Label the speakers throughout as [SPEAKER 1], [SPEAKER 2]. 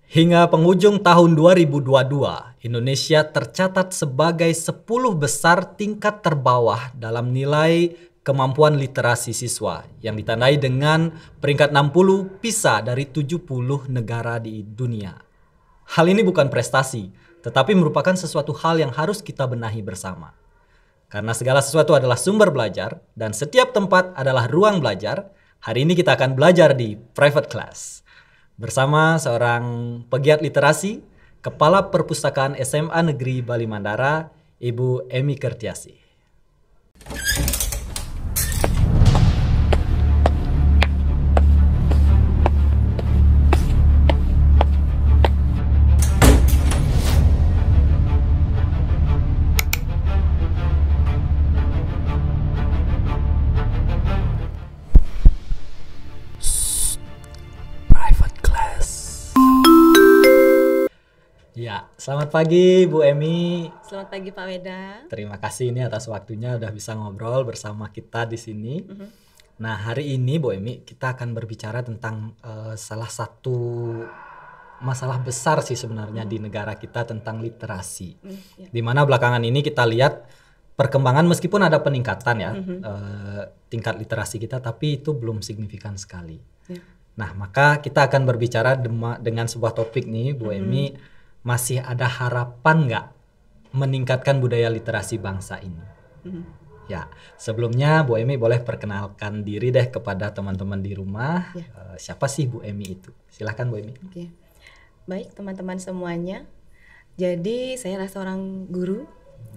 [SPEAKER 1] Hingga penghujung tahun 2022, Indonesia tercatat sebagai 10 besar tingkat terbawah dalam nilai kemampuan literasi siswa yang ditandai dengan peringkat 60 PISA dari 70 negara di dunia. Hal ini bukan prestasi, tetapi merupakan sesuatu hal yang harus kita benahi bersama. Karena segala sesuatu adalah sumber belajar dan setiap tempat adalah ruang belajar, hari ini kita akan belajar di Private Class. Bersama seorang pegiat literasi, Kepala Perpustakaan SMA Negeri Bali Mandara, Ibu Emy Kertiasih. Ya, selamat pagi Bu Emy.
[SPEAKER 2] Selamat pagi Pak Weda.
[SPEAKER 1] Terima kasih ini atas waktunya udah bisa ngobrol bersama kita di sini. Nah, hari ini Bu Emy kita akan berbicara tentang salah satu masalah besar sih sebenarnya di negara kita tentang literasi. Di mana belakangan ini kita lihat perkembangan meskipun ada peningkatan ya tingkat literasi kita, tapi itu belum signifikan sekali. Nah, maka kita akan berbicara dengan sebuah topik nih Bu Emy. Masih ada harapan nggak meningkatkan budaya literasi bangsa ini? Ya, sebelumnya Bu Emy boleh perkenalkan diri deh kepada teman-teman di rumah. Siapa sih Bu Emy itu? Silahkan Bu Emy.
[SPEAKER 2] Oke. Baik teman-teman semuanya. Jadi saya adalah seorang guru.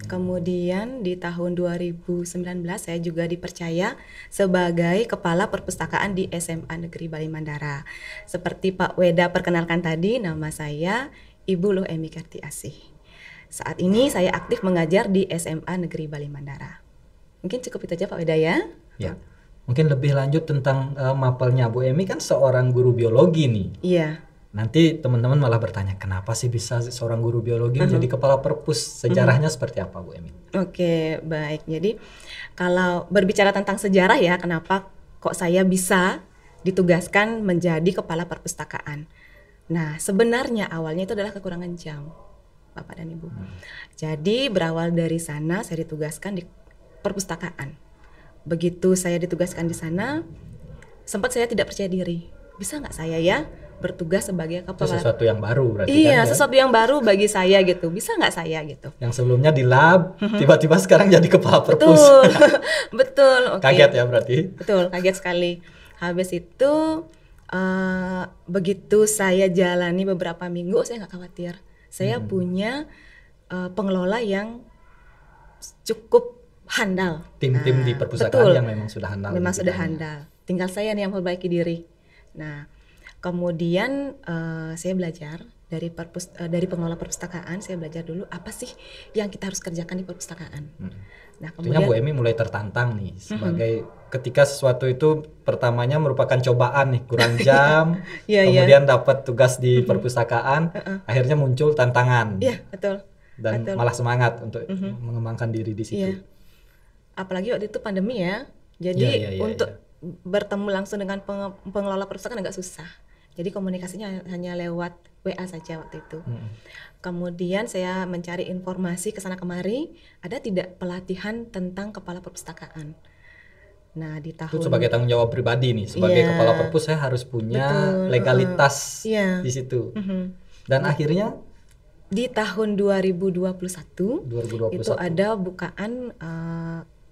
[SPEAKER 2] Kemudian di tahun 2019 saya juga dipercaya sebagai Kepala Perpustakaan di SMA Negeri Bali Mandara. Seperti Pak Weda perkenalkan tadi, nama saya Ibu Loh Emy Kertiasih. Saat ini saya aktif mengajar di SMA Negeri Bali Mandara. Mungkin cukup itu aja Pak Weda ya.
[SPEAKER 1] Ya. Mungkin lebih lanjut tentang mapelnya Bu Emy kan seorang guru biologi nih.
[SPEAKER 2] Iya.
[SPEAKER 1] Nanti teman-teman malah bertanya kenapa sih bisa seorang guru biologi menjadi kepala perpus? Sejarahnya seperti apa Bu Emy?
[SPEAKER 2] Oke, baik. Jadi kalau berbicara tentang sejarah ya, kenapa kok saya bisa ditugaskan menjadi kepala perpustakaan? Nah, sebenarnya awalnya itu adalah kekurangan jam, Bapak dan Ibu. Jadi berawal dari sana saya ditugaskan di perpustakaan. Begitu saya ditugaskan di sana, sempat saya tidak percaya diri. Bisa nggak saya ya bertugas sebagai kepala?
[SPEAKER 1] Itu sesuatu yang baru berarti
[SPEAKER 2] iya,
[SPEAKER 1] kan? Iya,
[SPEAKER 2] sesuatu yang baru bagi saya gitu. Bisa nggak saya gitu?
[SPEAKER 1] Yang sebelumnya di lab, tiba-tiba sekarang jadi kepala perpus.
[SPEAKER 2] Betul, betul. Okay.
[SPEAKER 1] Kaget ya berarti?
[SPEAKER 2] Betul, kaget sekali. Habis itu begitu saya jalani beberapa minggu, saya nggak khawatir. Saya punya pengelola yang cukup handal.
[SPEAKER 1] Tim-tim di perpustakaan yang memang sudah handal.
[SPEAKER 2] Memang sudah handal. Tinggal saya nih yang memperbaiki diri. Nah, kemudian saya belajar dari pengelola perpustakaan. Saya belajar dulu apa sih yang kita harus kerjakan di perpustakaan. Nah, kemudian
[SPEAKER 1] Bu Emy mulai tertantang nih sebagai ketika sesuatu itu pertamanya merupakan cobaan nih, kurang jam, kemudian dapat tugas di perpustakaan, akhirnya muncul tantangan.
[SPEAKER 2] Iya, betul.
[SPEAKER 1] Dan
[SPEAKER 2] betul.
[SPEAKER 1] Malah semangat untuk mengembangkan diri di situ.
[SPEAKER 2] Apalagi waktu itu pandemi ya. Jadi untuk bertemu langsung dengan pengelola perpustakaan agak susah. Jadi komunikasinya hanya lewat WA saja waktu itu. Kemudian saya mencari informasi ke sana kemari, ada tidak pelatihan tentang kepala perpustakaan. Nah, di tahun
[SPEAKER 1] itu sebagai tanggung jawab pribadi nih, sebagai kepala perpus saya harus punya legalitas di situ. Dan akhirnya
[SPEAKER 2] di tahun 2021 itu ada bukaan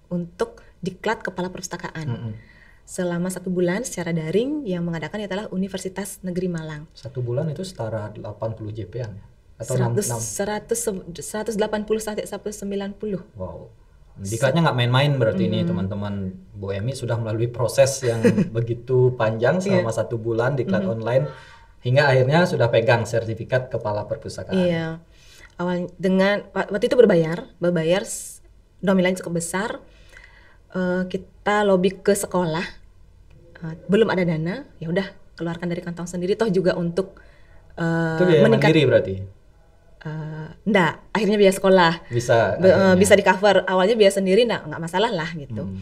[SPEAKER 2] untuk diklat kepala perpustakaan. Selama 1 bulan secara daring, yang mengadakan adalah Universitas Negeri Malang.
[SPEAKER 1] 1 bulan itu setara 80 JP-an ya? Atau
[SPEAKER 2] 180 sampai 190.
[SPEAKER 1] Wow. Diklatnya nggak main-main berarti ini teman-teman. Bu Emy sudah melalui proses yang begitu panjang selama 1 bulan diklat online hingga akhirnya sudah pegang sertifikat kepala perpustakaan.
[SPEAKER 2] Iya. Awal dengan waktu itu berbayar nominalnya cukup besar. Kita lobby ke sekolah, belum ada dana, ya udah keluarkan dari kantong sendiri, toh juga untuk
[SPEAKER 1] itu biaya mandiri berarti?
[SPEAKER 2] Enggak, akhirnya biaya sekolah bisa di cover. Awalnya biaya sendiri nggak masalah lah gitu.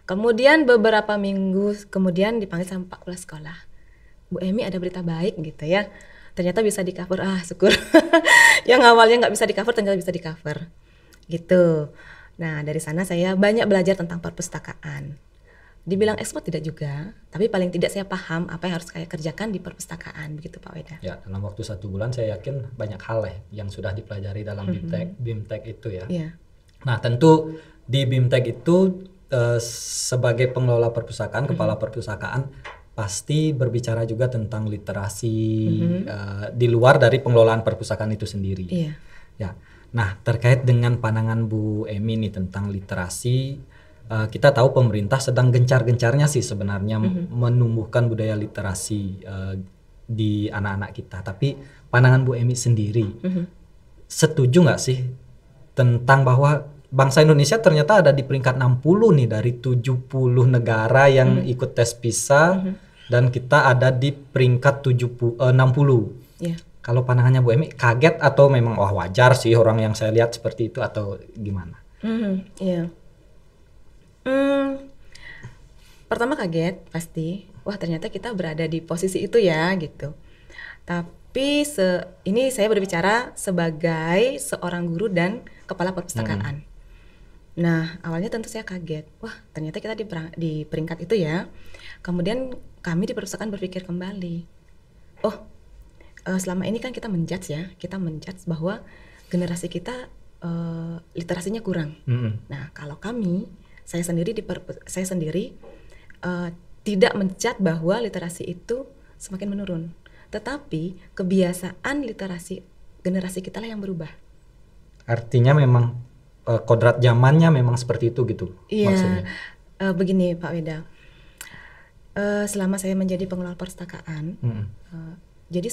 [SPEAKER 2] Kemudian beberapa minggu kemudian dipanggil sama Pak Kepala Sekolah, Bu Emy ada berita baik gitu ya. ternyata bisa di cover, syukur. Yang awalnya nggak bisa di cover ternyata bisa di cover gitu. Nah dari sana saya banyak belajar tentang perpustakaan. Dibilang expert tidak juga, tapi paling tidak saya paham apa yang harus saya kerjakan di perpustakaan, begitu Pak Weda.
[SPEAKER 1] Ya, dalam waktu 1 bulan saya yakin banyak hal yang sudah dipelajari dalam BIMTEK itu ya.
[SPEAKER 2] Yeah.
[SPEAKER 1] Nah tentu di BIMTEK itu sebagai pengelola perpustakaan, kepala perpustakaan pasti berbicara juga tentang literasi di luar dari pengelolaan perpustakaan itu sendiri.
[SPEAKER 2] Yeah.
[SPEAKER 1] Ya, nah terkait dengan pandangan Bu Emi nih tentang literasi, kita tahu pemerintah sedang gencar-gencarnya sih sebenarnya menumbuhkan budaya literasi di anak-anak kita. Tapi pandangan Bu Emi sendiri, setuju nggak sih tentang bahwa bangsa Indonesia ternyata ada di peringkat 60 nih dari 70 negara yang ikut tes PISA, dan kita ada di peringkat 60.
[SPEAKER 2] Yeah.
[SPEAKER 1] Kalau pandangannya Bu Emi, kaget atau memang wajar sih orang yang saya lihat seperti itu atau gimana?
[SPEAKER 2] Iya. Pertama kaget pasti, wah ternyata kita berada di posisi itu ya gitu. Tapi ini saya berbicara sebagai seorang guru dan kepala perpustakaan. Nah awalnya tentu saya kaget, wah ternyata kita di peringkat itu ya. Kemudian kami di perpustakaan berpikir kembali, selama ini kan kita menjudge bahwa generasi kita literasinya kurang. Nah kalau saya sendiri tidak mencat bahwa literasi itu semakin menurun, tetapi kebiasaan literasi generasi kita lah yang berubah.
[SPEAKER 1] Artinya memang kodrat zamannya memang seperti itu gitu.
[SPEAKER 2] Iya, begini Pak Weda, selama saya menjadi pengelola perpustakaan, jadi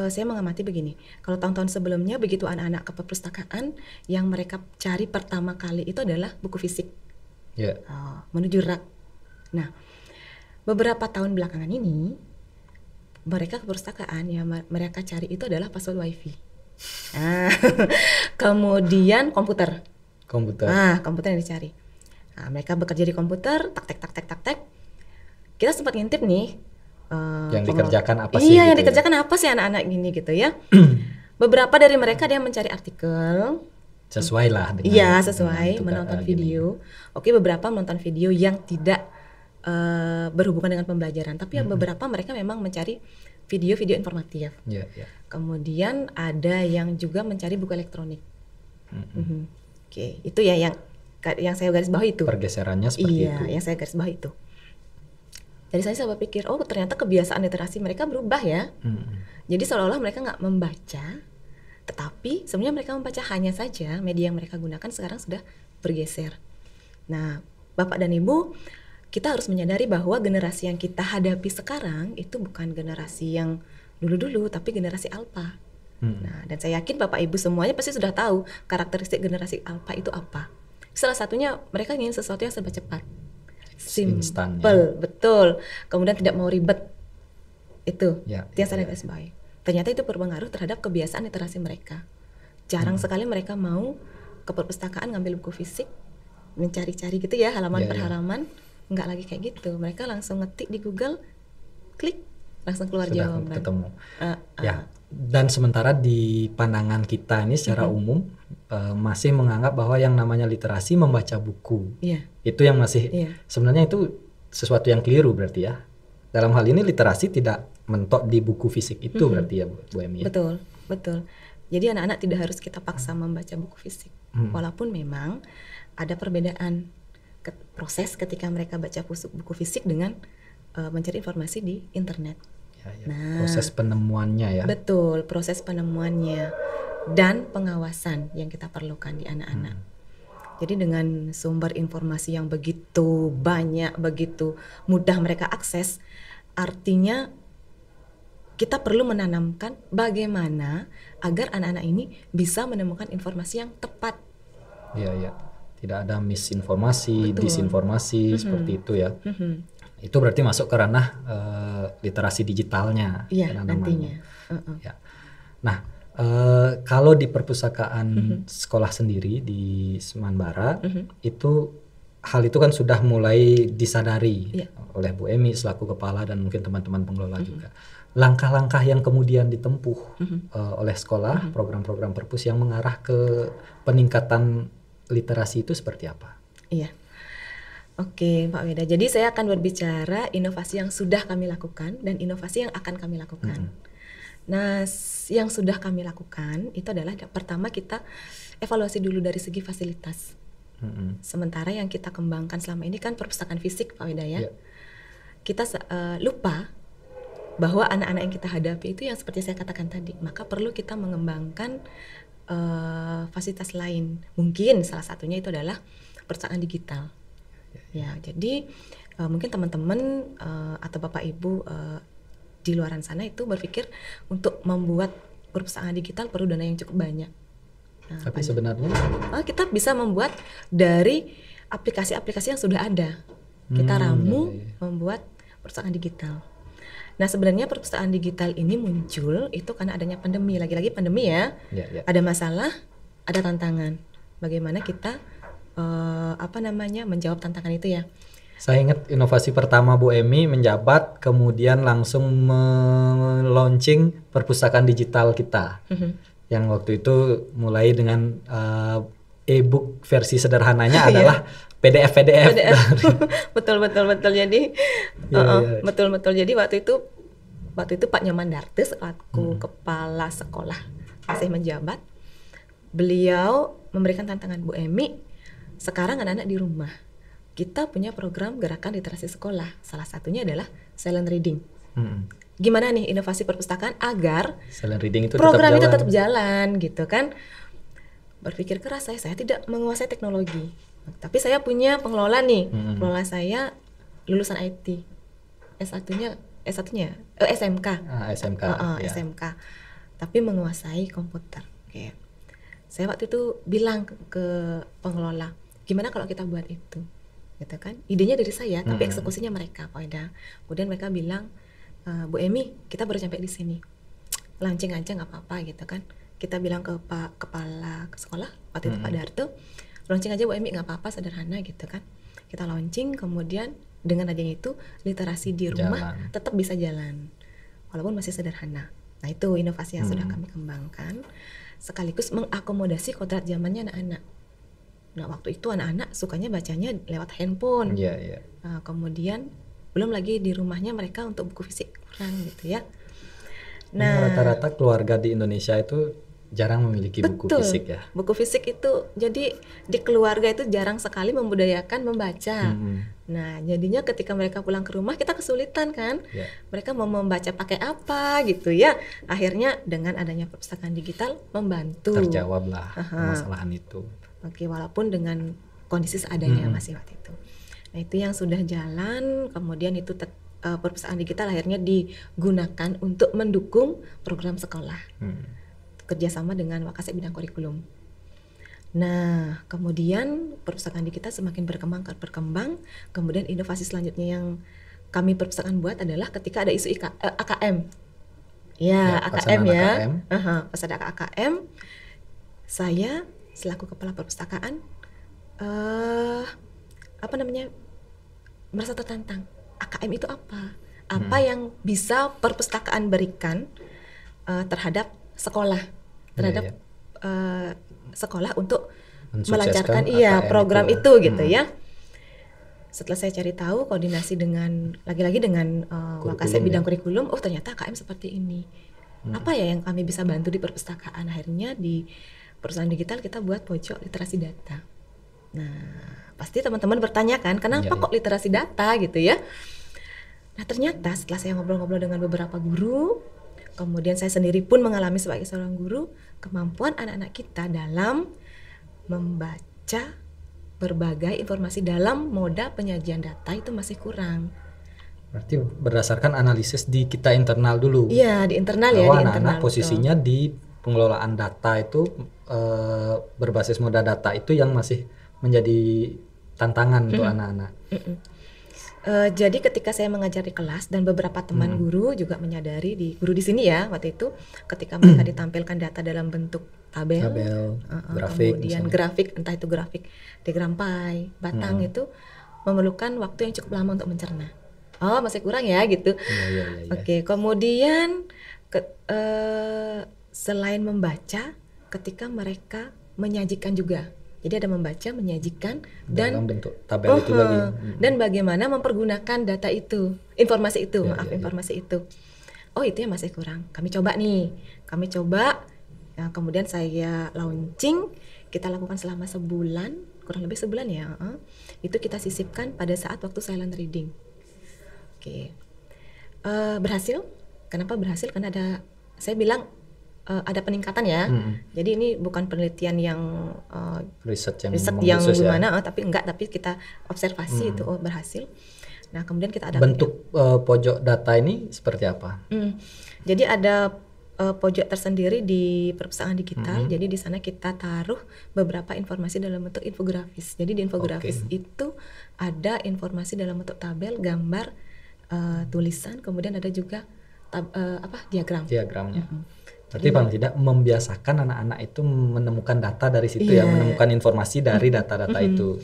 [SPEAKER 2] saya mengamati begini, kalau tahun-tahun sebelumnya begitu anak-anak ke perpustakaan, yang mereka cari pertama kali itu adalah buku fisik.
[SPEAKER 1] Yeah.
[SPEAKER 2] Menuju rak. Nah, beberapa tahun belakangan ini mereka ke perpustakaan yang mereka cari itu adalah password wifi. Kemudian komputer. Komputer yang dicari. Nah, mereka bekerja di komputer, tak. Kita sempat ngintip nih.
[SPEAKER 1] Yang dikerjakan apa sih?
[SPEAKER 2] Iya, yang dikerjakan apa sih anak-anak gini gitu ya. Beberapa dari mereka ada yang mencari artikel.
[SPEAKER 1] Sesuai lah dengan.
[SPEAKER 2] Iya, sesuai menonton video. Oke, beberapa menonton video yang tidak berhubungan dengan pembelajaran, tapi beberapa mereka memang mencari video-video informatif. Kemudian ada yang juga mencari buku elektronik. Oke, itu ya yang saya garis bawah itu.
[SPEAKER 1] Pergeserannya seperti itu.
[SPEAKER 2] Iya, yang saya garis bawah itu. Dari saya berpikir, ternyata kebiasaan literasi mereka berubah ya. Jadi seolah-olah mereka nggak membaca, tetapi sebenarnya mereka membaca, hanya saja media yang mereka gunakan sekarang sudah bergeser. Nah, Bapak dan Ibu, kita harus menyadari bahwa generasi yang kita hadapi sekarang itu bukan generasi yang dulu-dulu, tapi generasi alpha. Nah, dan saya yakin Bapak Ibu semuanya pasti sudah tahu karakteristik generasi alpha itu apa. Salah satunya mereka ingin sesuatu yang serba cepat, simple, betul. Kemudian tidak mau ribet. Itu yang saya garis bawahi. Ternyata itu berpengaruh terhadap kebiasaan literasi mereka. Jarang sekali mereka mau ke perpustakaan ngambil buku fisik, mencari-cari gitu ya halaman per halaman. Nggak lagi kayak gitu. Mereka langsung ngetik di Google, klik, langsung keluar jawaban.
[SPEAKER 1] Ketemu. Ya. Dan sementara di pandangan kita ini secara umum masih menganggap bahwa yang namanya literasi membaca buku. Itu yang masih sebenarnya itu sesuatu yang keliru berarti ya. Dalam hal ini literasi tidak mentok di buku fisik itu berarti ya Bu Emi.
[SPEAKER 2] Betul. Jadi anak-anak tidak harus kita paksa membaca buku fisik. Walaupun memang ada perbedaan proses ketika mereka baca buku fisik dengan mencari informasi di internet. Nah,
[SPEAKER 1] proses penemuannya ya.
[SPEAKER 2] Betul, proses penemuannya dan pengawasan yang kita perlukan di anak-anak. Jadi dengan sumber informasi yang begitu banyak, begitu mudah mereka akses, artinya kita perlu menanamkan bagaimana agar anak-anak ini bisa menemukan informasi yang tepat.
[SPEAKER 1] Iya. Tidak ada misinformasi, disinformasi seperti itu ya. Itu berarti masuk ke ranah literasi digitalnya.
[SPEAKER 2] Iya, nantinya.
[SPEAKER 1] Ya. Nah, kalau di perpustakaan sekolah sendiri di Semanbara, itu hal itu kan sudah mulai disadari oleh Bu Emi selaku kepala dan mungkin teman-teman pengelola juga. langkah-langkah yang kemudian ditempuh oleh sekolah, program-program perpus yang mengarah ke peningkatan literasi itu seperti apa?
[SPEAKER 2] Iya. Oke, Pak Weda. Jadi saya akan berbicara inovasi yang sudah kami lakukan dan inovasi yang akan kami lakukan. Nah, yang sudah kami lakukan itu adalah pertama kita evaluasi dulu dari segi fasilitas. Sementara yang kita kembangkan selama ini kan perpustakaan fisik, Pak Weda ya. Kita lupa bahwa anak-anak yang kita hadapi itu yang seperti saya katakan tadi, maka perlu kita mengembangkan fasilitas lain. Mungkin salah satunya itu adalah perpustakaan digital. Ya, jadi mungkin teman-teman atau Bapak Ibu di luaran sana itu berpikir untuk membuat perpustakaan digital perlu dana yang cukup banyak. Nah,
[SPEAKER 1] tapi sebenarnya
[SPEAKER 2] kita bisa membuat dari aplikasi-aplikasi yang sudah ada. Kita ramu membuat perpustakaan digital. Nah, sebenarnya perpustakaan digital ini muncul itu karena adanya pandemi. Lagi-lagi pandemi ya. Ada masalah, ada tantangan. Bagaimana kita menjawab tantangan itu ya.
[SPEAKER 1] Saya ingat inovasi pertama Bu Emi menjabat, kemudian langsung launching perpustakaan digital kita. Yang waktu itu mulai dengan e-book versi sederhananya adalah PDF.
[SPEAKER 2] betul. Jadi betul. Jadi waktu itu Pak Nyoman Dartes selaku kepala sekolah masih menjabat. Beliau memberikan tantangan, Bu Emi, sekarang anak-anak di rumah. Kita punya program gerakan literasi sekolah. Salah satunya adalah silent reading. Gimana nih inovasi perpustakaan agar
[SPEAKER 1] silent reading itu
[SPEAKER 2] program itu tetap jalan gitu kan? Berpikir keras saya tidak menguasai teknologi. Tapi saya punya pengelola nih. Pengelola saya lulusan IT. S1-nya SMK.
[SPEAKER 1] SMK.
[SPEAKER 2] SMK. Tapi menguasai komputer. Oke. Saya waktu itu bilang ke pengelola, gimana kalau kita buat itu? Gitu kan? Idenya dari saya, tapi eksekusinya mereka, Pak Eda. Kemudian mereka bilang, Bu Emi, kita baru sampai di sini. Launching aja nggak apa-apa gitu kan? Kita bilang ke Pak Kepala Sekolah waktu itu Pak Darto, launching aja Bu Emi nggak apa-apa, sederhana gitu kan. Kita launching, kemudian dengan adanya itu literasi di rumah tetap bisa jalan walaupun masih sederhana. Nah, itu inovasi yang sudah kami kembangkan sekaligus mengakomodasi kodrat zamannya anak-anak. Nah, waktu itu anak-anak sukanya bacanya lewat handphone. Nah, kemudian belum lagi di rumahnya mereka untuk buku fisik kurang gitu ya.
[SPEAKER 1] Nah, rata-rata keluarga di Indonesia itu jarang memiliki buku fisik ya.
[SPEAKER 2] Buku fisik itu jadi di keluarga itu jarang sekali membudayakan membaca. Nah, jadinya ketika mereka pulang ke rumah kita kesulitan kan. Mereka mau membaca pakai apa gitu ya. Akhirnya dengan adanya perpustakaan digital membantu.
[SPEAKER 1] Terjawablah permasalahan itu.
[SPEAKER 2] Oke, walaupun dengan kondisi seadanya masih waktu itu. Nah, itu yang sudah jalan, kemudian itu perpustakaan digital akhirnya digunakan untuk mendukung program sekolah. Kerjasama dengan Wakasek bidang kurikulum. Nah, kemudian perpustakaan digital semakin berkembang, kemudian inovasi selanjutnya yang kami perpustakaan buat adalah ketika ada isu AKM. AKM ya. Pas ada AKM, saya selaku kepala perpustakaan merasa tertantang. AKM itu apa? Apa yang bisa perpustakaan berikan terhadap sekolah, terhadap sekolah untuk melancarkan program itu gitu ya. Setelah saya cari tahu, koordinasi dengan lagi-lagi dengan Wakasek bidang kurikulum, ternyata KM seperti ini. Apa ya yang kami bisa bantu di perpustakaan? Akhirnya di perusahaan digital kita buat pojok literasi data. Nah, pasti teman-teman bertanya kan, kenapa kok literasi data gitu ya? Nah, ternyata setelah saya ngobrol-ngobrol dengan beberapa guru, kemudian saya sendiri pun mengalami sebagai seorang guru, kemampuan anak-anak kita dalam membaca berbagai informasi dalam moda penyajian data itu masih kurang.
[SPEAKER 1] Berarti berdasarkan analisis di kita internal dulu.
[SPEAKER 2] Iya, di internal ya.
[SPEAKER 1] Bahwa anak-anak posisinya di pengelolaan data itu berbasis moda data itu yang masih menjadi tantangan untuk anak-anak.
[SPEAKER 2] Jadi ketika saya mengajar di kelas dan beberapa teman guru juga menyadari guru di sini ya waktu itu ketika mereka ditampilkan data dalam bentuk tabel grafik, kemudian misalnya grafik, entah itu grafik diagram pie, batang itu memerlukan waktu yang cukup lama untuk mencerna. Oh, masih kurang ya gitu.
[SPEAKER 1] Iya.
[SPEAKER 2] Oke, kemudian selain membaca, ketika mereka menyajikan juga. Jadi ada membaca, menyajikan,
[SPEAKER 1] Dalam
[SPEAKER 2] dan
[SPEAKER 1] bentuk tabel itu lagi.
[SPEAKER 2] dan bagaimana mempergunakan data itu, informasi itu,
[SPEAKER 1] Iya.
[SPEAKER 2] informasi itu. Oh, itu yang masih kurang. Kami coba, ya, kemudian saya launching, kita lakukan selama sebulan, kurang lebih sebulan ya. Itu kita sisipkan pada saat waktu silent reading. Oke. Berhasil. Kenapa berhasil? Karena saya bilang ada peningkatan ya. Jadi ini bukan penelitian yang
[SPEAKER 1] riset
[SPEAKER 2] yang
[SPEAKER 1] khusus
[SPEAKER 2] gimana, tapi kita observasi itu berhasil. Nah, kemudian kita ada
[SPEAKER 1] bentuk pojok data ini seperti apa?
[SPEAKER 2] Jadi ada pojok tersendiri di perpustakaan digital. Jadi di sana kita taruh beberapa informasi dalam bentuk infografis. Jadi di infografis itu ada informasi dalam bentuk tabel, gambar, tulisan, kemudian ada juga
[SPEAKER 1] diagramnya. Berarti paling tidak membiasakan anak-anak itu menemukan data dari situ ya, menemukan informasi dari data-data itu.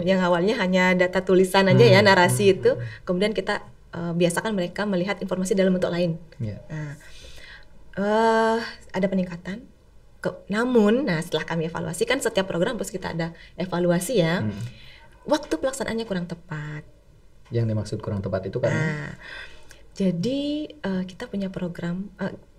[SPEAKER 2] Yang awalnya hanya data tulisan aja ya, narasi itu, kemudian kita biasakan mereka melihat informasi dalam bentuk lain. Nah, ada peningkatan. Namun, setelah kami evaluasi, kan setiap program terus kita ada evaluasi ya. Waktu pelaksanaannya kurang tepat.
[SPEAKER 1] Yang dimaksud kurang tepat itu kan?
[SPEAKER 2] Jadi kita punya program.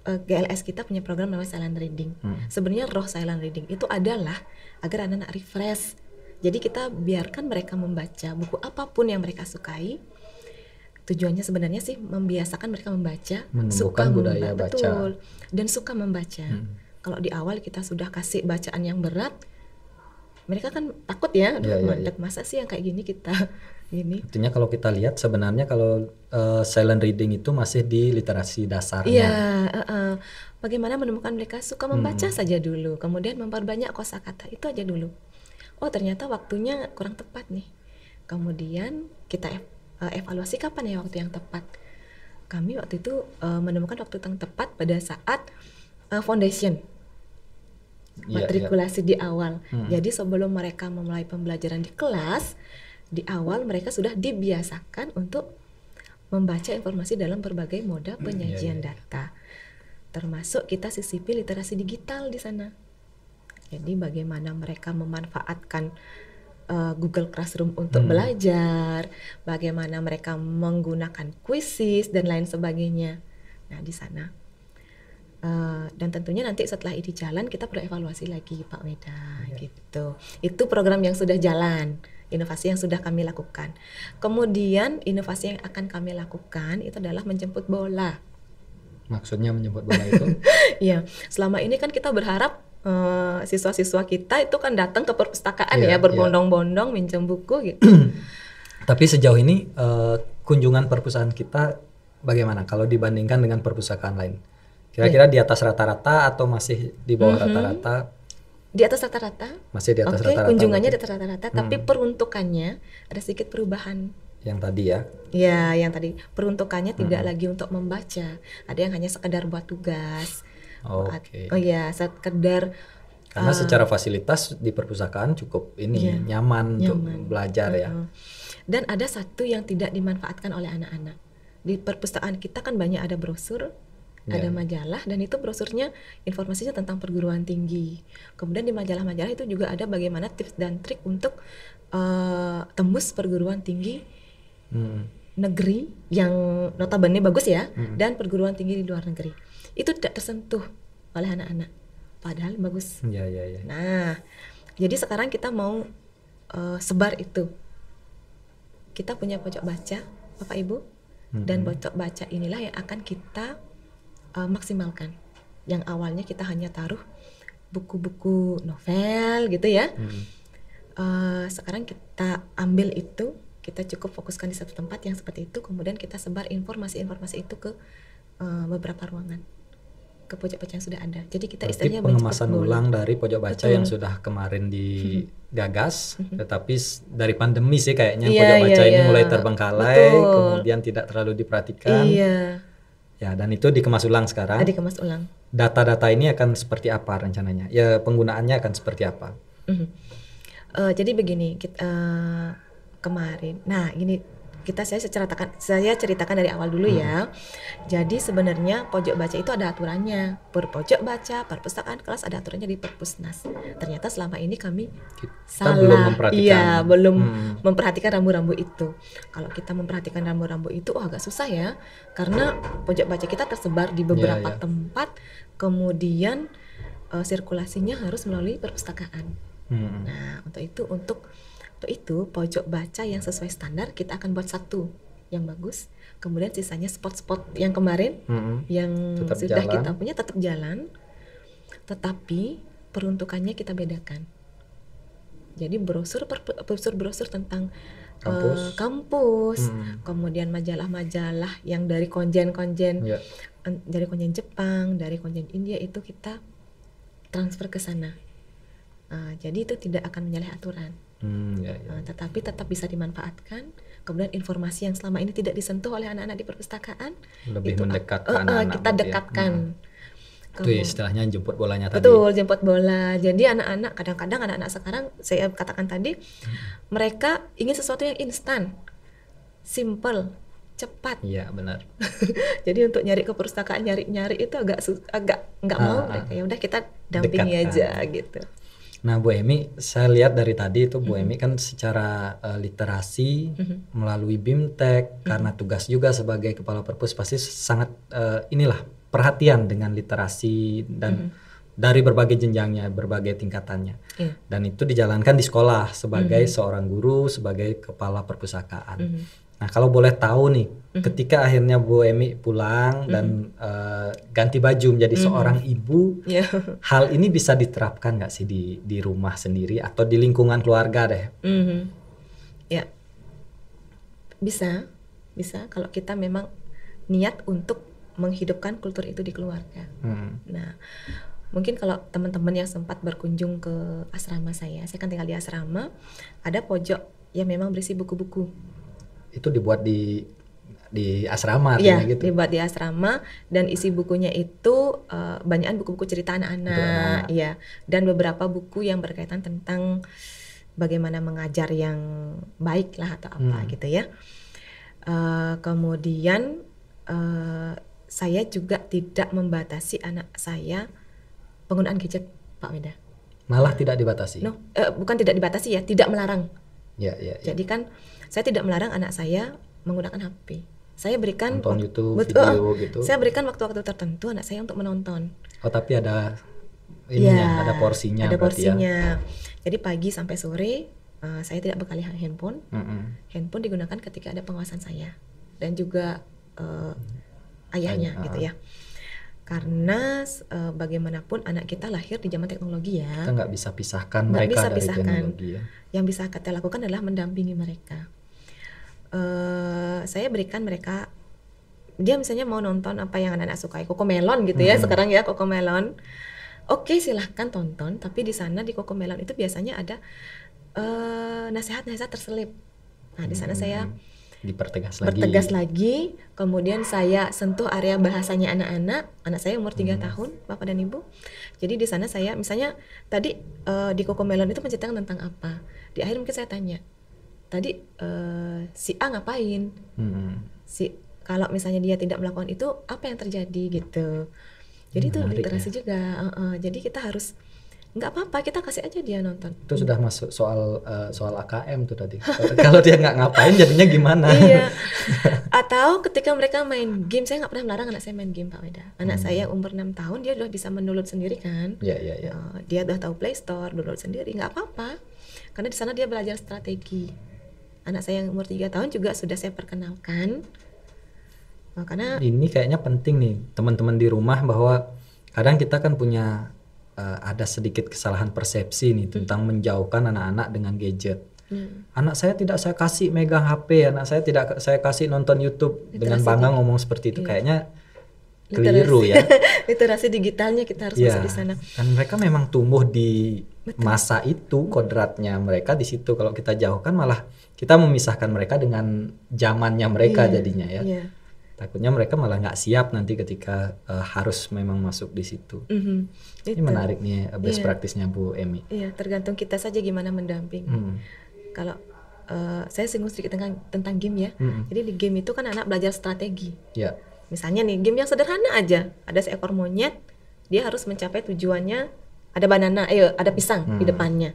[SPEAKER 2] GLS kita punya program namanya silent reading. Sebenarnya roh silent reading itu adalah agar anak-anak refresh. Jadi kita biarkan mereka membaca buku apapun yang mereka sukai. Tujuannya sebenarnya sih membiasakan mereka membaca,
[SPEAKER 1] menumbuhkan budaya baca.
[SPEAKER 2] Betul, dan suka membaca. Kalau di awal kita sudah kasih bacaan yang berat, mereka kan takut ya, masa sih yang kayak gini kita gini.
[SPEAKER 1] Artinya kalau kita lihat sebenarnya kalau silent reading itu masih di literasi dasarnya.
[SPEAKER 2] Iya, bagaimana menemukan mereka suka membaca saja dulu, kemudian memperbanyak kosakata itu aja dulu. Oh, ternyata waktunya kurang tepat nih. Kemudian kita evaluasi kapan ya waktu yang tepat. Kami waktu itu menemukan waktu yang tepat pada saat foundation. Matrikulasi di awal. Jadi sebelum mereka memulai pembelajaran di kelas, di awal mereka sudah dibiasakan untuk membaca informasi dalam berbagai moda penyajian data. Termasuk kita sisipi literasi digital di sana. Jadi bagaimana mereka memanfaatkan Google Classroom untuk belajar, bagaimana mereka menggunakan quizzes dan lain sebagainya. Nah, di sana. Dan tentunya nanti setelah ini jalan kita perlu evaluasi lagi Pak Weda gitu. Itu program yang sudah jalan, inovasi yang sudah kami lakukan. Kemudian inovasi yang akan kami lakukan itu adalah menjemput bola.
[SPEAKER 1] Maksudnya menjemput bola itu?
[SPEAKER 2] Iya, selama ini kan kita berharap siswa-siswa kita itu kan datang ke perpustakaan berbondong-bondong minjem buku gitu.
[SPEAKER 1] Tapi sejauh ini kunjungan perpustakaan kita bagaimana kalau dibandingkan dengan perpustakaan lain? Kira-kira di atas rata-rata atau masih di bawah rata-rata?
[SPEAKER 2] Di atas rata-rata.
[SPEAKER 1] Masih di atas rata-rata.
[SPEAKER 2] Kunjungannya di atas rata-rata, tapi peruntukannya ada sedikit perubahan.
[SPEAKER 1] Yang tadi ya?
[SPEAKER 2] Ya, yang tadi peruntukannya tidak lagi untuk membaca, ada yang hanya sekedar buat tugas. Sekedar.
[SPEAKER 1] Karena secara fasilitas di perpustakaan cukup nyaman untuk belajar ya.
[SPEAKER 2] Dan ada satu yang tidak dimanfaatkan oleh anak-anak. Di perpustakaan kita kan banyak ada brosur, ada majalah, dan itu brosurnya informasinya tentang perguruan tinggi. Kemudian di majalah-majalah itu juga ada bagaimana tips dan trik untuk tembus perguruan tinggi negeri yang notabene bagus ya, dan perguruan tinggi di luar negeri. Itu tidak tersentuh oleh anak-anak, padahal bagus. Nah, jadi sekarang kita mau sebar itu. Kita punya pojok baca, Bapak Ibu, dan pojok baca inilah yang akan kita maksimalkan. Yang awalnya kita hanya taruh buku-buku novel gitu ya. Sekarang kita ambil itu, kita cukup fokuskan di satu tempat yang seperti itu, kemudian kita sebar informasi-informasi itu ke beberapa ruangan, ke pojok baca yang sudah ada. Jadi kita istilahnya
[SPEAKER 1] pengemasan ulang dari pojok baca yang sudah kemarin digagas, tetapi dari pandemi sih kayaknya pojok baca ini mulai terbengkalai, kemudian tidak terlalu diperhatikan. Ya, dan itu dikemas ulang sekarang.
[SPEAKER 2] Dikemas ulang.
[SPEAKER 1] Data-data ini akan seperti apa rencananya? Ya, penggunaannya akan seperti apa?
[SPEAKER 2] Jadi begini, kemarin. Nah, gini, Saya ceritakan dari awal dulu ya. Jadi sebenarnya pojok baca itu ada aturannya. Per pojok baca, perpustakaan kelas ada aturannya di Perpusnas. Ternyata selama ini kami
[SPEAKER 1] Kita belum
[SPEAKER 2] salah.
[SPEAKER 1] memperhatikan.
[SPEAKER 2] Iya, belum memperhatikan rambu-rambu itu. Kalau kita memperhatikan rambu-rambu itu, agak susah ya. Karena pojok baca kita tersebar di beberapa tempat. Kemudian sirkulasinya harus melalui perpustakaan. Nah, untuk itu pojok baca yang sesuai standar kita akan buat satu yang bagus, kemudian sisanya spot-spot yang kemarin yang tetap sudah jalan. Kita punya tetap jalan, tetapi peruntukannya kita bedakan. Jadi brosur tentang kampus, kemudian majalah-majalah yang dari konjen-konjen dari konjen Jepang, dari konjen India itu kita transfer ke sana. Jadi itu tidak akan menyalahi aturan. Tetapi tetap bisa dimanfaatkan. Kemudian informasi yang selama ini tidak disentuh oleh anak-anak di perpustakaan
[SPEAKER 1] lebih mendekat ke anak-anak
[SPEAKER 2] kita dekatkan.
[SPEAKER 1] Itu ya istilahnya jemput bolanya tadi.
[SPEAKER 2] Betul, jemput bola. Jadi anak-anak, kadang-kadang anak-anak sekarang saya katakan tadi, mereka ingin sesuatu yang instan, simple, cepat.
[SPEAKER 1] Iya, benar.
[SPEAKER 2] Jadi untuk nyari ke perpustakaan, nyari itu agak nggak mau mereka. Ya udah kita dampingi aja gitu.
[SPEAKER 1] Nah, Bu Emi, saya lihat dari tadi itu Bu Emi kan secara literasi melalui BIMTEK, karena tugas juga sebagai kepala perpus pasti sangat perhatian dengan literasi dan dari berbagai jenjangnya, berbagai tingkatannya. Dan itu dijalankan di sekolah sebagai seorang guru, sebagai kepala perpustakaan. Nah, kalau boleh tahu nih, ketika akhirnya Bu Emi pulang dan ganti baju menjadi seorang ibu, hal ini bisa diterapkan nggak sih di rumah sendiri atau di lingkungan keluarga deh?
[SPEAKER 2] Ya, bisa kalau kita memang niat untuk menghidupkan kultur itu di keluarga. Nah, mungkin kalau teman-teman yang sempat berkunjung ke asrama saya kan tinggal di asrama, ada pojok yang memang berisi buku-buku.
[SPEAKER 1] Itu dibuat di asrama artinya gitu.
[SPEAKER 2] Dibuat di asrama dan isi bukunya itu banyakan buku-buku cerita anak-anak, ya, dan beberapa buku yang berkaitan tentang bagaimana mengajar yang baik lah atau apa gitu ya. Kemudian saya juga tidak membatasi anak saya penggunaan gadget, Pak Weda.
[SPEAKER 1] Malah tidak dibatasi?
[SPEAKER 2] Bukan tidak dibatasi ya, tidak melarang.
[SPEAKER 1] Ya.
[SPEAKER 2] Jadi kan saya tidak melarang anak saya menggunakan HP. Saya berikan
[SPEAKER 1] nonton YouTube, video gitu.
[SPEAKER 2] Saya berikan waktu-waktu tertentu anak saya untuk menonton.
[SPEAKER 1] Oh, tapi ada ininya, ada porsinya.
[SPEAKER 2] Ada porsinya. Jadi pagi sampai sore saya tidak bekali handphone. Handphone digunakan ketika ada pengawasan saya dan juga ayahnya gitu ya. Karena bagaimanapun anak kita lahir di zaman teknologi ya.
[SPEAKER 1] Kita nggak bisa pisahkan mereka dari teknologi ya.
[SPEAKER 2] Yang bisa kita lakukan adalah mendampingi mereka. Saya berikan mereka, dia misalnya mau nonton apa yang anak-anak sukai, Cocomelon gitu ya, sekarang ya Cocomelon. Oke, silahkan tonton, tapi di sana di Cocomelon itu biasanya ada nasihat-nasihat terselip. Nah, di sana saya
[SPEAKER 1] bertegas
[SPEAKER 2] lagi, kemudian saya sentuh area bahasanya anak-anak. Anak saya umur 3 tahun, Bapak dan Ibu. Jadi di sana saya misalnya tadi di Cocomelon itu menceritakan tentang apa. Di akhir mungkin saya tanya, tadi si A ngapain? Kalau misalnya dia tidak melakukan itu, apa yang terjadi gitu. Jadi itu literasi juga. Jadi kita harus, nggak apa-apa, kita kasih aja dia nonton.
[SPEAKER 1] Itu sudah masuk soal AKM tuh tadi. Kalau dia nggak ngapain jadinya gimana?
[SPEAKER 2] Iya. Atau ketika mereka main game, saya nggak pernah melarang anak saya main game, Pak Weda. Anak saya umur 6 tahun, dia udah bisa mendownload sendiri kan.
[SPEAKER 1] Iya.
[SPEAKER 2] Dia udah tahu Play Store, download sendiri, nggak apa-apa. Karena di sana dia belajar strategi. Anak saya yang umur 3 tahun juga sudah saya perkenalkan. Karena
[SPEAKER 1] ini kayaknya penting nih teman-teman di rumah, bahwa kadang kita kan punya ada sedikit kesalahan persepsi nih tentang menjauhkan anak-anak dengan gadget. Anak saya tidak saya kasih megang HP, anak saya tidak saya kasih nonton YouTube. Dengan bangga ngomong seperti itu. Kayaknya keliru ya.
[SPEAKER 2] Literasi digitalnya kita harus masuk di sana.
[SPEAKER 1] Dan mereka memang tumbuh di masa itu, kodratnya mereka di situ. Kalau kita jauhkan malah kita memisahkan mereka dengan zamannya mereka jadinya ya. Takutnya mereka malah nggak siap nanti ketika harus memang masuk di situ. Ini menarik nih best practice-nya Bu Emi.
[SPEAKER 2] Iya, tergantung kita saja gimana mendampingi. Kalau saya singgung sedikit tentang game ya. Jadi di game itu kan anak belajar strategi.
[SPEAKER 1] Ya.
[SPEAKER 2] Misalnya nih game yang sederhana aja, ada seekor monyet, dia harus mencapai tujuannya, ada banana, ada pisang di depannya.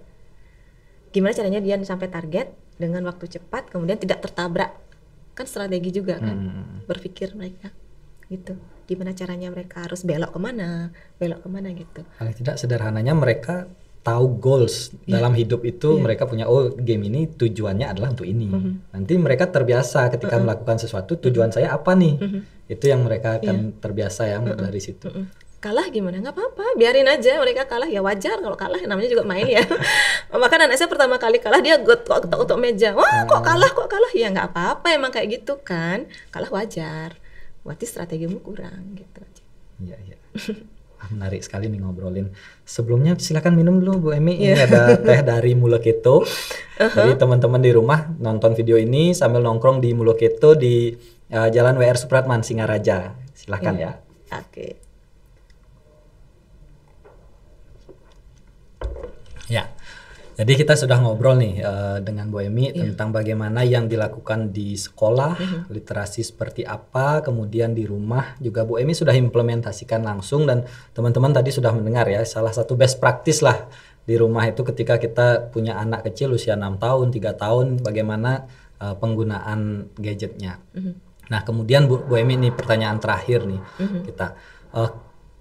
[SPEAKER 2] Gimana caranya dia sampai target dengan waktu cepat, kemudian tidak tertabrak, kan strategi juga kan, berpikir mereka gitu. Gimana caranya mereka harus belok kemana gitu.
[SPEAKER 1] Paling tidak sederhananya mereka tahu goals dalam hidup itu. Mereka punya, game ini tujuannya adalah untuk ini. Nanti mereka terbiasa ketika melakukan sesuatu, tujuan saya apa nih? Itu yang mereka akan terbiasa ya dari situ.
[SPEAKER 2] Kalah gimana? Nggak apa-apa, biarin aja mereka kalah, ya wajar kalau kalah, namanya juga main ya. Bahkan anak saya pertama kali kalah dia ketok-ketok meja, wah kok kalah, ya nggak apa-apa, emang kayak gitu kan, kalah wajar, berarti strategimu kurang gitu aja.
[SPEAKER 1] Iya. Menarik sekali nih ngobrolin. Sebelumnya silakan minum dulu Bu Emi. Ini ada teh dari Muloketo. Jadi teman-teman di rumah nonton video ini sambil nongkrong di Muloketo di Jalan WR Supratman Singaraja. Silakan ya.
[SPEAKER 2] Oke.
[SPEAKER 1] Ya. Jadi kita sudah ngobrol nih dengan Bu Emi tentang bagaimana yang dilakukan di sekolah, literasi seperti apa, kemudian di rumah juga Bu Emi sudah implementasikan langsung, dan teman-teman tadi sudah mendengar ya, salah satu best practice lah di rumah itu ketika kita punya anak kecil usia 6 tahun, 3 tahun, bagaimana penggunaan gadgetnya. Nah kemudian Bu Emi, ini pertanyaan terakhir nih kita.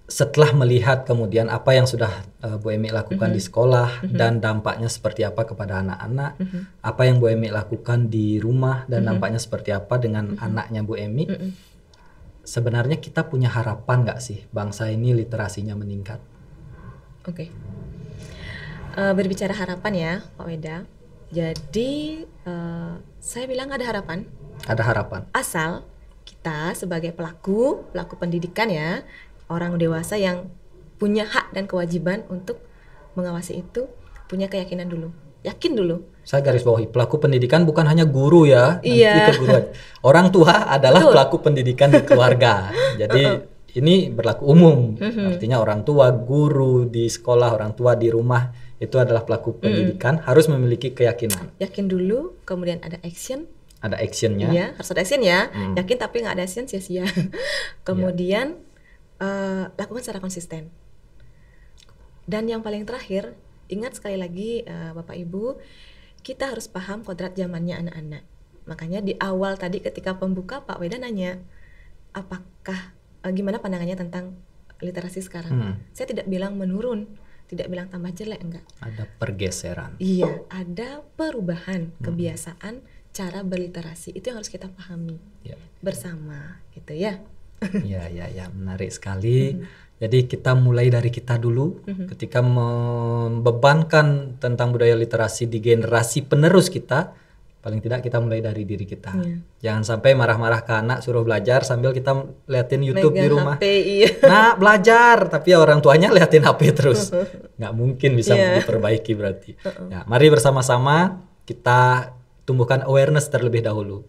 [SPEAKER 1] Setelah melihat kemudian apa yang sudah Bu Emi lakukan di sekolah dan dampaknya seperti apa kepada anak-anak, apa yang Bu Emi lakukan di rumah dan dampaknya seperti apa dengan anaknya Bu Emi, sebenarnya kita punya harapan nggak sih bangsa ini literasinya meningkat?
[SPEAKER 2] Oke. Berbicara harapan ya Pak Weda, jadi saya bilang ada harapan.
[SPEAKER 1] Ada harapan.
[SPEAKER 2] Asal kita sebagai pelaku pendidikan ya, orang dewasa yang punya hak dan kewajiban untuk mengawasi itu, punya keyakinan dulu, yakin dulu.
[SPEAKER 1] Saya garis bawahi, pelaku pendidikan bukan hanya guru ya,
[SPEAKER 2] Iya.
[SPEAKER 1] nanti ke guru aja. Orang tua adalah pelaku pendidikan di keluarga. Jadi ini berlaku umum, artinya orang tua, guru di sekolah, orang tua di rumah, itu adalah pelaku pendidikan, harus memiliki keyakinan.
[SPEAKER 2] Yakin dulu, kemudian ada action.
[SPEAKER 1] Ada actionnya.
[SPEAKER 2] Iya, harus ada action ya. Yakin tapi nggak ada action sia-sia. Kemudian lakukan secara konsisten. Dan yang paling terakhir, ingat sekali lagi Bapak Ibu, kita harus paham kodrat zamannya anak-anak. Makanya di awal tadi ketika pembuka Pak Weda nanya, apakah gimana pandangannya tentang literasi sekarang? Saya tidak bilang menurun, tidak bilang tambah jelek, enggak.
[SPEAKER 1] Ada pergeseran.
[SPEAKER 2] Iya, ada perubahan kebiasaan cara berliterasi. Itu yang harus kita pahami bersama, gitu ya.
[SPEAKER 1] Ya, menarik sekali. Jadi kita mulai dari kita dulu, ketika membebankan tentang budaya literasi di generasi penerus kita, paling tidak kita mulai dari diri kita. Jangan sampai marah-marah ke anak suruh belajar sambil kita liatin YouTube di rumah.
[SPEAKER 2] HP, iya.
[SPEAKER 1] Nah belajar, tapi orang tuanya liatin HP terus. Nggak mungkin bisa diperbaiki berarti. Ya, mari bersama-sama kita tumbuhkan awareness terlebih dahulu.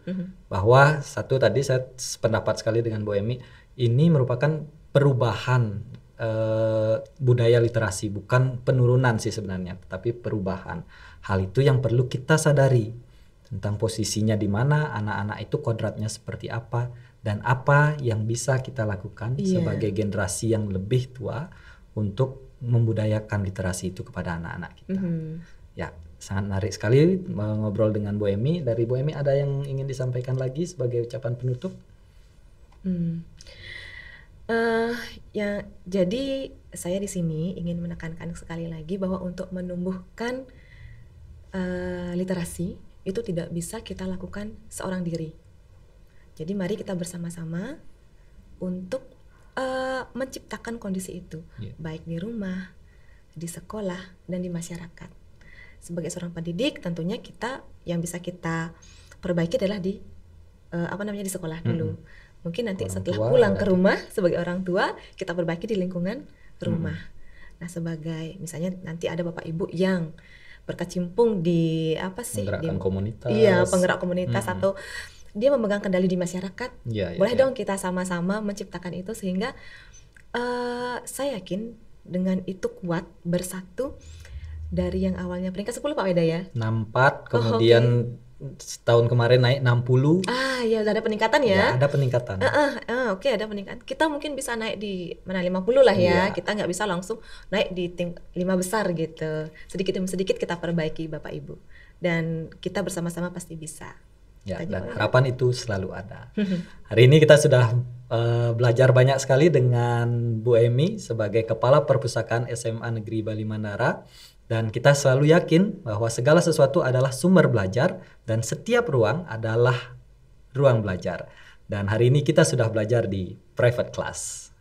[SPEAKER 1] Bahwa satu, tadi saya sependapat sekali dengan Bu Emi, ini merupakan perubahan budaya literasi, bukan penurunan sih sebenarnya, tapi perubahan. Hal itu yang perlu kita sadari tentang posisinya di mana, anak-anak itu kodratnya seperti apa, dan apa yang bisa kita lakukan sebagai generasi yang lebih tua untuk membudayakan literasi itu kepada anak-anak kita. Ya, sangat menarik sekali ngobrol dengan Bu Emi. Dari Bu Emi ada yang ingin disampaikan lagi sebagai ucapan penutup?
[SPEAKER 2] Ya, jadi saya di sini ingin menekankan sekali lagi bahwa untuk menumbuhkan literasi itu tidak bisa kita lakukan seorang diri. Jadi mari kita bersama-sama untuk menciptakan kondisi itu, baik di rumah, di sekolah, dan di masyarakat. Sebagai seorang pendidik, tentunya kita yang bisa kita perbaiki adalah di di sekolah dulu. Mungkin nanti setelah pulang ke rumah sebagai orang tua, kita perbaiki di lingkungan rumah. Nah, sebagai misalnya nanti ada Bapak Ibu yang berkecimpung di
[SPEAKER 1] penggerak komunitas.
[SPEAKER 2] Iya, penggerak komunitas atau dia memegang kendali di masyarakat. Boleh dong kita sama-sama menciptakan itu sehingga saya yakin dengan itu kuat bersatu dari yang awalnya peringkat 10 Pak Weda ya.
[SPEAKER 1] 64 kemudian tahun kemarin naik 60.
[SPEAKER 2] Ya udah ada peningkatan
[SPEAKER 1] Ya,
[SPEAKER 2] ya.
[SPEAKER 1] ada peningkatan.
[SPEAKER 2] Oke, ada peningkatan. Kita mungkin bisa naik di mana 50 lah ya.
[SPEAKER 1] Iya.
[SPEAKER 2] Kita nggak bisa langsung naik di 5 besar gitu. Sedikit demi sedikit kita perbaiki Bapak Ibu. Dan kita bersama-sama pasti bisa.
[SPEAKER 1] Ya,
[SPEAKER 2] Kita
[SPEAKER 1] dan
[SPEAKER 2] jawab.
[SPEAKER 1] harapan itu selalu ada. Hari ini kita sudah belajar banyak sekali dengan Bu Emi sebagai Kepala Perpustakaan SMA Negeri Bali Mandara. Dan kita selalu yakin bahwa segala sesuatu adalah sumber belajar dan setiap ruang adalah ruang belajar. Dan hari ini kita sudah belajar di private class.